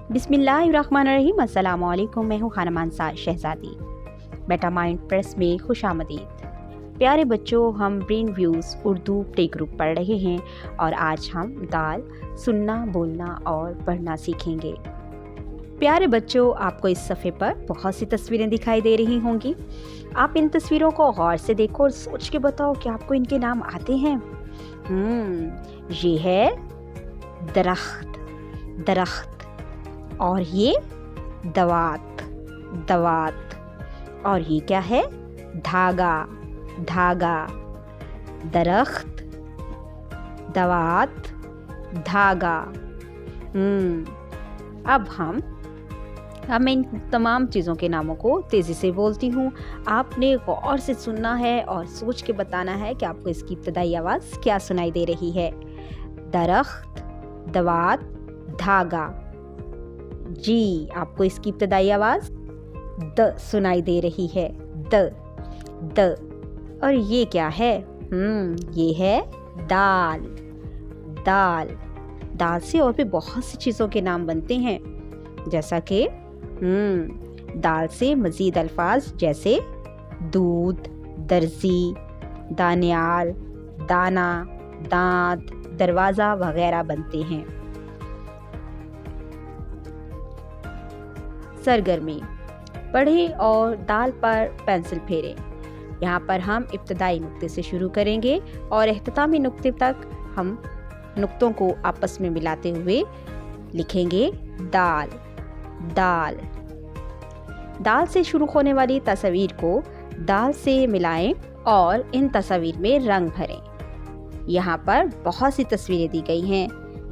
बिस्मिल्लाहिर्रहमानिर्रहीम। अस्सलामुअलैकुम। मैं हूँ खानम अंसार शहज़ादी। बेटा माइंड प्रेस में खुशामदीद। प्यारे बच्चों, हम brain views Urdu play group पढ़ रहे हैं और आज हम दाल सुनना, बोलना और पढ़ना सीखेंगे। प्यारे बच्चों, आपको इस सफ़े पर बहुत सी तस्वीरें दिखाई दे रही होंगी। आप इन तस्वीरों को गौर से देखो और सोच के बताओ कि आपको इनके नाम आते हैं। ये है दरख्त, दरख्त, और ये दवात, दवात, और ये क्या है? धागा, धागा। दरख्त, दवात, धागा। अब मैं इन तमाम चीज़ों के नामों को तेज़ी से बोलती हूँ। आपने गौर से सुनना है और सोच के बताना है कि आपको इसकी इब्तदाई आवाज़ क्या सुनाई दे रही है। दरख्त, दवात, धागा। जी, आपको इसकी इब्तदाई आवाज़ द सुनाई दे रही है। The, the. और ये क्या है? ये है दाल, दाल। दाल से और भी बहुत सी चीज़ों के नाम बनते हैं, जैसा कि दाल से मज़ीद अल्फाज जैसे दूध, दर्जी, दानियाल, दाना, दांत, दरवाज़ा वगैरह बनते हैं। सरगर्मी। पढ़ें और दाल पर पेंसिल फेरें। यहाँ पर हम इब्तदाई नुक्ते से शुरू करेंगे और इख्तितामी नुक्ते तक हम नुक्तों को आपस में मिलाते हुए लिखेंगे दाल, दाल। दाल से शुरू होने वाली तस्वीर को दाल से मिलाएं और इन तस्वीर में रंग भरें। यहाँ पर बहुत सी तस्वीरें दी गई हैं।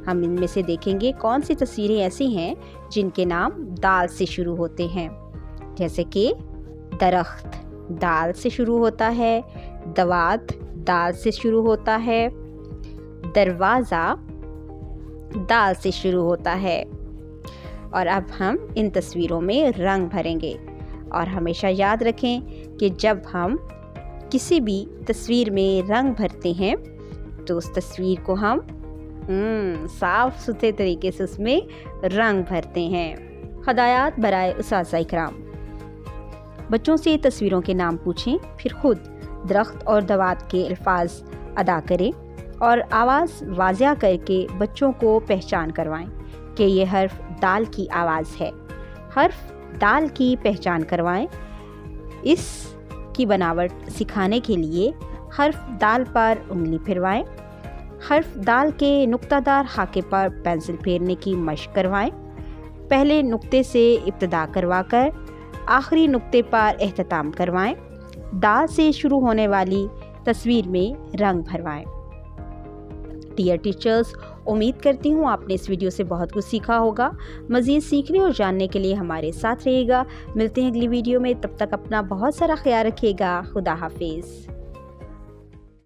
हम इनमें से देखेंगे कौन सी तस्वीरें ऐसी हैं जिनके नाम दाल से शुरू होते हैं, जैसे कि दरख्त दाल से शुरू होता है, दवात दाल से शुरू होता है, दरवाज़ा दाल से शुरू होता है। और अब हम इन तस्वीरों में रंग भरेंगे। और हमेशा याद रखें कि जब हम किसी भी तस्वीर में रंग भरते हैं तो उस तस्वीर को हम साफ सुथरे तरीके से उसमें रंग भरते हैं। हदायत बराए उस्ताज़ा इकराम। बच्चों से तस्वीरों के नाम पूछें, फिर खुद दरख्त और दवात के अल्फाज अदा करें और आवाज़ वाज़िया करके बच्चों को पहचान करवाएं कि ये हर्फ दाल की आवाज़ है। हर्फ दाल की पहचान करवाएं। इस की बनावट सिखाने के लिए हर्फ दाल पर उंगली फिरवाएं। हर्फ दाल के नुक्तादार हाके पर पेंसिल फेरने की मशक करवाएं। पहले नुक्ते से इब्तिदा करवाकर आखिरी नुक्ते पर एहतताम करवाएं। दाल से शुरू होने वाली तस्वीर में रंग भरवाएं। डियर टीचर्स, उम्मीद करती हूँ आपने इस वीडियो से बहुत कुछ सीखा होगा। मज़ीद सीखने और जानने के लिए हमारे साथ रहिएगा। मिलते हैं अगली वीडियो में, तब तक अपना बहुत सारा ख्याल रखिएगा। खुदा हाफिज़।